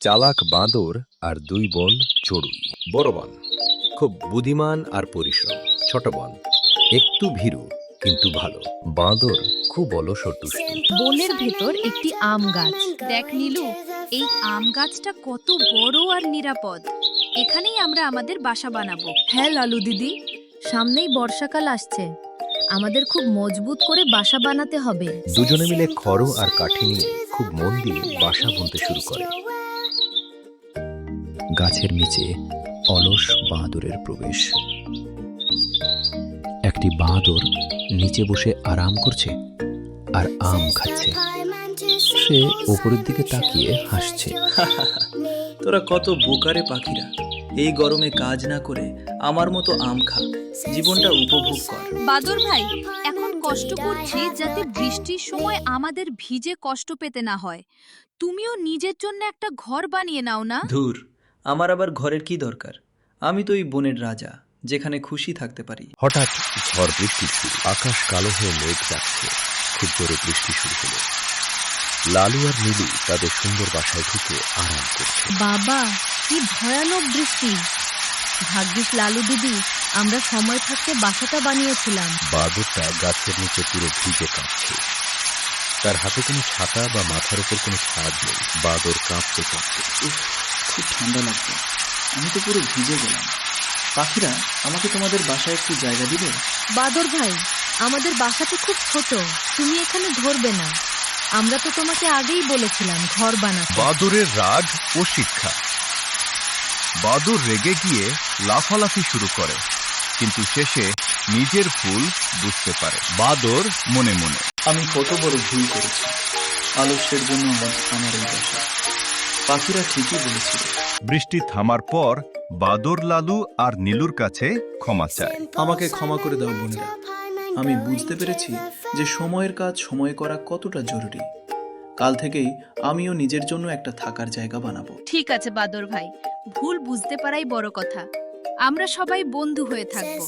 চালাক বাঁদর আর দুই বোন চড়ুই। বড় বন খুব বুদ্ধিমান আর পরিশ্রম। ছোট বন একটু ভীরু কিন্তু ভালো। বাঁদর খুব অলস ও দুষ্টু। বনের ভেতর একটি আম গাছ। দেখ নীলু, এই আম গাছটা কত বড় আর নিরাপদ। এখানেই আমরা আমাদের বাসা বানাবো। হ্যাঁ লালু দিদি, সামনেই বর্ষাকাল আসছে, আমাদের খুব মজবুত করে বাসা বানাতে হবে। দুজনে মিলে খড় আর কাঠি নিয়ে খুব মন দিয়ে বাসা বুনতে শুরু করে। গাছের নিচে অলস বাঁদরের প্রবেশ। একটি বাঁদর নিচে বসে আরাম করছে আর আম খাচ্ছে। সে উপরের দিকে তাকিয়ে হাসছে। তোরা কত বোকারে পাখিরা, এই গরমে কাজ না করে আমার মতো আম খা, জীবনটা উপভোগ কর। বাদর ভাই, এখন কষ্ট করছি যাতে বৃষ্টির সময় আমাদের ভিজে কষ্ট পেতে না হয়। তুমিও নিজের জন্য একটা ঘর বানিয়ে নাও না। ধুর, আমার আবার ঘরের কি দরকার? আমি তো এই বনের রাজা, যেখানে খুশি থাকতে পারি। হঠাৎ ঝড় বৃষ্টি শুরু। আকাশ কালো হয়ে মেঘ ডাকছে। খুব জোরে বৃষ্টি শুরু হলো। লালু আর নীলু তাদের সুন্দর বাসায় ঢুকে আরাম করছে। বাবা, কি ভয়ানক বৃষ্টি! ভাগ্যিস লালু দিদি, আমরা সময় থাকতে বাসাটা বানিয়েছিলাম। বাদরটা গাছের নিচে পুরো ভিজে কাঁপছে। তার হাতে কোনো ছাতা বা মাথার উপর কোনো ছাদ নেই। বাদর কাঁপতে কাঁপতে। উফ, খুব ঠান্ডা লাগছে, আমি তো পুরো ভিজে গেলাম। পাখিরা, আমাকে তোমাদের বাসায় একটু জায়গা দিবে? বাদর ভাই, আমাদের বাসা তো খুব ছোট, তুমি এখানে ধরবে না। আমরা তো তোমাকে আগেই বলেছিলাম ঘর বানাতে। বাদরের রাগ ও শিক্ষা। বাদর রেগে গিয়ে লাফালাফি শুরু করে, কিন্তু শেষে নিজের ভুল বুঝতে পারে। বাদর মনে মনে, আমি কত বড় ভুল করেছি, আলস্যের জন্য আজ আমার এই দশা। পাখিরা ঠিকই বলেছিল। বৃষ্টি থামার পর বাদর লালু আর নীলুর কাছে ক্ষমা চায়। আমাকে ক্ষমা করে দাও বোনেরা, আমি বুঝতে পেরেছি যে সময়ের কাজ সময়ে করা কতটা জরুরি। কাল থেকেই আমিও নিজের জন্য একটা থাকার জায়গা বানাবো। ঠিক আছে বাদর ভাই, ভুল বুঝতে পারাই বড় কথা। আমরা সবাই বন্ধু হয়ে থাকবো।